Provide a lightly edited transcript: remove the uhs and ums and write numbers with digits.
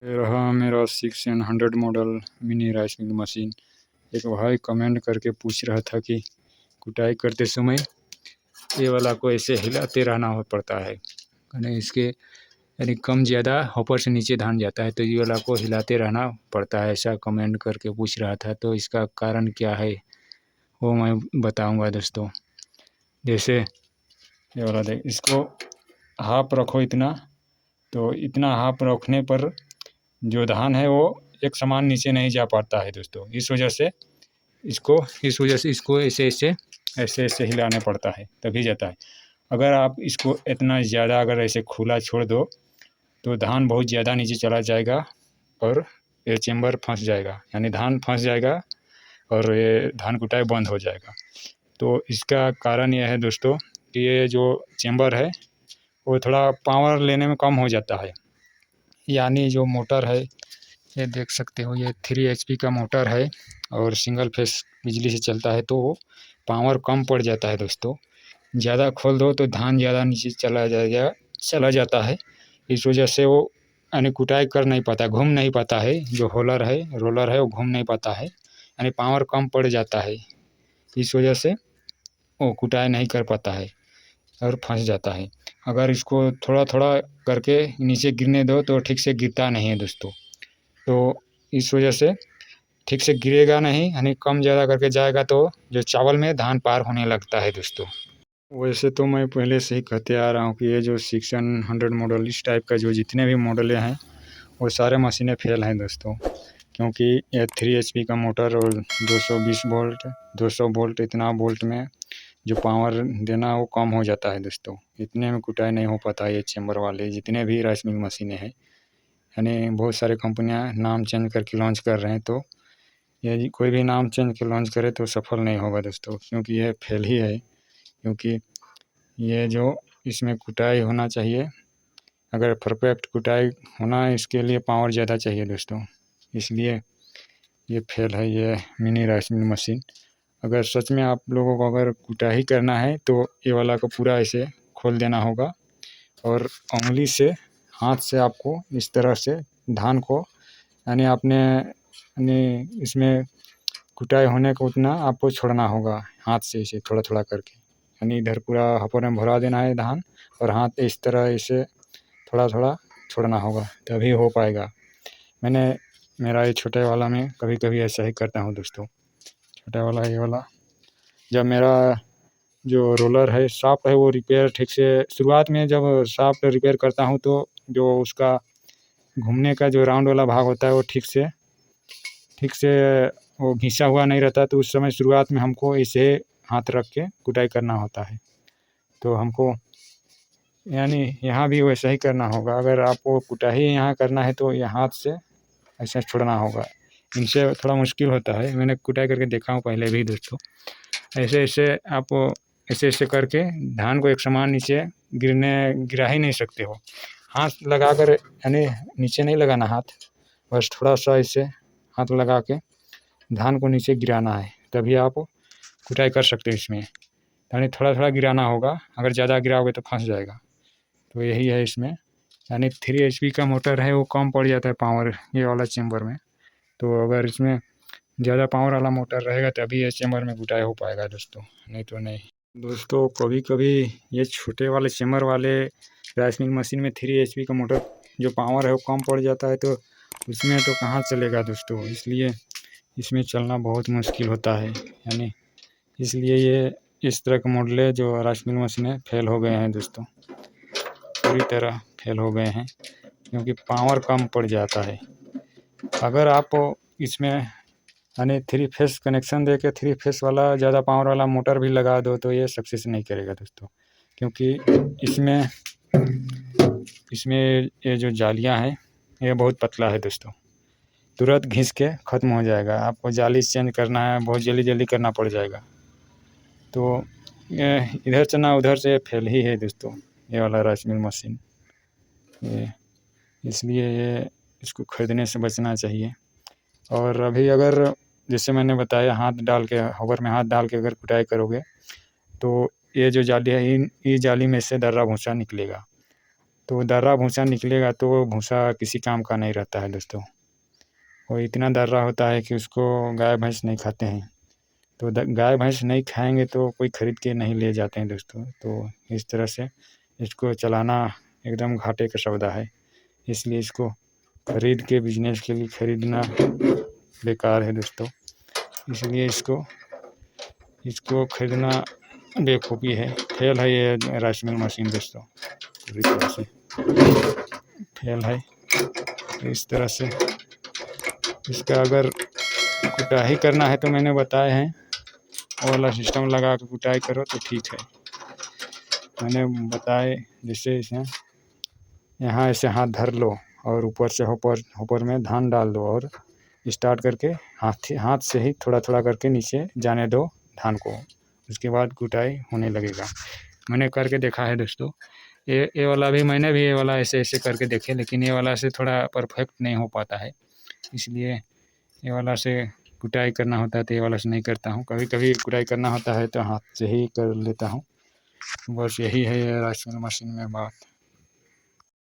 ये रहा मेरा 6N100 model mini rice mill machine. एक भाई कमेंट करके पूछ रहा था कि कुटाई करते समय ये वाला को ऐसे हिलाते रहना पड़ता है, यानी इसके यानी कम ज़्यादा ऊपर से नीचे धान जाता है, तो ये वाला को हिलाते रहना पड़ता है, ऐसा कमेंट करके पूछ रहा था। तो इसका कारण क्या है वो मैं बताऊंगा दोस्तों। जैसे ये वाला देख, इसको हाफ रखो इतना, तो इतना हाफ रखने पर जो धान है वो एक समान नीचे नहीं जा पाता है दोस्तों। इस वजह से इसको ऐसे ऐसे ऐसे ऐसे हिलाना पड़ता है, तभी जाता है। अगर आप इसको इतना ज़्यादा अगर ऐसे खुला छोड़ दो तो धान बहुत ज़्यादा नीचे चला जाएगा और ये चेम्बर फंस जाएगा, यानी धान फंस जाएगा और ये धान कुटाई बंद हो जाएगा। तो इसका कारण यह है दोस्तों कि ये जो चेम्बर है वो थोड़ा पावर लेने में कम हो जाता है, यानी जो मोटर है ये देख सकते हो, ये 3 HP का मोटर है और सिंगल फेस बिजली से चलता है, तो वो पावर कम पड़ जाता है दोस्तों। ज़्यादा खोल दो तो धान ज़्यादा नीचे चला जाता है। इस वजह से वो यानी कुटाई कर नहीं पाता, घूम नहीं पाता है। जो रोलर है वो घूम नहीं पाता है, यानी पावर कम पड़ जाता है। इस वजह से वो कुटाई नहीं कर पाता है और फंस जाता है। अगर इसको थोड़ा थोड़ा करके नीचे गिरने दो तो ठीक से गिरता नहीं है दोस्तों। तो इस वजह से ठीक से गिरेगा नहीं, यानी कम ज़्यादा करके जाएगा तो जो चावल में धान पार होने लगता है दोस्तों। वैसे तो मैं पहले से ही कहते आ रहा हूँ कि ये जो 6N100 मॉडल इस टाइप का जो जितने भी मॉडलें हैं वो सारे मशीनें फेल हैं दोस्तों, क्योंकि ये 3 HP का मोटर और 220 वोल्ट 200 वोल्ट इतना वोल्ट में जो पावर देना वो कम हो जाता है दोस्तों। इतने में कुटाई नहीं हो पाता है। ये चेम्बर वाले जितने भी राइस मिल मशीनें हैं, यानी बहुत सारे कंपनियां नाम चेंज करके लॉन्च कर रहे हैं, तो ये कोई भी नाम चेंज के लॉन्च करे तो सफल नहीं होगा दोस्तों, क्योंकि ये फेल ही है। क्योंकि ये जो इसमें कुटाई होना चाहिए, अगर परफेक्ट कुटाई होना है इसके लिए पावर ज़्यादा चाहिए दोस्तों, इसलिए ये फेल है ये मिनी राइस मिल मशीन। अगर सच में आप लोगों को अगर कुटाई करना है तो ये वाला को पूरा ऐसे खोल देना होगा और उंगली से हाथ से आपको इस तरह से धान को यानी आपने यानी इसमें कुटाई होने को उतना आपको छोड़ना होगा हाथ से, इसे थोड़ा थोड़ा करके, यानी इधर पूरा हाथों में भरा देना है धान और हाथ इस तरह इसे थोड़ा थोड़ा छोड़ना होगा, तभी हो पाएगा। मेरा ये छोटे वाला में कभी कभी ऐसा ही करता हूँ दोस्तों। छोटा वाला ये वाला जब मेरा जो रोलर है शाफ्ट है वो रिपेयर ठीक से शुरुआत में जब शाफ्ट रिपेयर करता हूँ तो जो उसका घूमने का जो राउंड वाला भाग होता है वो ठीक से वो घिसा हुआ नहीं रहता, तो उस समय शुरुआत में हमको इसे हाथ रख के कुटाई करना होता है। तो हमको यानी यहाँ भी वैसा ही करना होगा। अगर आपको कुटाई यहाँ करना है तो ये हाथ से ऐसे छोड़ना होगा। इनसे थोड़ा मुश्किल होता है, मैंने कुटाई करके देखा हूँ पहले भी दोस्तों। ऐसे ऐसे आप ऐसे ऐसे करके धान को एक समान नीचे गिरा ही नहीं सकते हो। हाथ लगा कर यानी नीचे नहीं लगाना हाथ, बस थोड़ा सा ऐसे हाथ लगा के धान को नीचे गिराना है, तभी आप कुटाई कर सकते हो इसमें। यानी थोड़ा थोड़ा गिराना होगा, अगर ज़्यादा गिराओगे तो फंस जाएगा। तो यही है इसमें, यानी 3 HP का मोटर है वो कम पड़ जाता है पावर ये वाला चेम्बर में। तो अगर इसमें ज़्यादा पावर वाला मोटर रहेगा तभी ये चेम्बर में कुटाई हो पाएगा दोस्तों, नहीं तो नहीं। दोस्तों कभी कभी ये छोटे वाले चेम्बर वाले राइस मिल मशीन में 3 HP का मोटर जो पावर है वो कम पड़ जाता है, तो उसमें तो कहाँ चलेगा दोस्तों। इसलिए इसमें चलना बहुत मुश्किल होता है, यानी इसलिए ये इस तरह के मॉडल जो राइस मिल मशीनें फेल हो गए हैं दोस्तों, पूरी तरह फेल हो गए हैं, क्योंकि पावर कम पड़ जाता है। अगर आप इसमें यानी 3 फेस कनेक्शन दे के 3 फेस वाला ज़्यादा पावर वाला मोटर भी लगा दो तो ये सक्सेस नहीं करेगा दोस्तों, क्योंकि इसमें इसमें ये जो जालियाँ हैं ये बहुत पतला है दोस्तों, तुरंत घिस के ख़त्म हो जाएगा। आपको जाली चेंज करना है बहुत जल्दी जल्दी करना पड़ जाएगा। तो ये इधर से ना उधर से फेल ही है दोस्तों ये वाला राइस मिल मशीन। ये इसलिए ये इसको ख़रीदने से बचना चाहिए। और अभी अगर जैसे मैंने बताया हाथ डाल के होवर में हाथ डाल के अगर कुटाई करोगे तो ये जो जाली है ये जाली में से दर्रा भूसा निकलेगा। तो दर्रा भूसा निकलेगा तो वो भूसा किसी काम का नहीं रहता है दोस्तों। वो इतना दर्रा होता है कि उसको गाय भैंस नहीं खाते हैं। तो गाय भैंस नहीं खाएंगे तो कोई खरीद के नहीं ले जाते हैं दोस्तों। तो इस तरह से इसको चलाना एकदम घाटे का सौदा है, इसलिए इसको खरीद के बिजनेस के लिए खरीदना बेकार है दोस्तों। इसलिए इसको खरीदना बेवकूफ़ी है, फेल है ये राइस मिल मशीन दोस्तों, पूरी तरह से फेल है। तो इस तरह से इसका अगर कुटाई करना है तो मैंने बताए हैं वो वाला सिस्टम लगा के कुटाई करो तो ठीक है। मैंने बताए जैसे यहाँ ऐसे हाथ धर लो और ऊपर से होपर में धान डाल दो और स्टार्ट करके हाथ से ही थोड़ा थोड़ा करके नीचे जाने दो धान को, उसके बाद कुटाई होने लगेगा। मैंने करके देखा है दोस्तों। ये वाला भी मैंने भी ये वाला ऐसे ऐसे करके देखे, लेकिन ये वाला से थोड़ा परफेक्ट नहीं हो पाता है, इसलिए ये वाला से कुटाई करना होता है तो ये वाला से नहीं करता हूँ। कभी कभी कुटाई करना होता है तो हाथ से ही कर लेता हूँ। बस यही है राइस मिल मशीन में बात।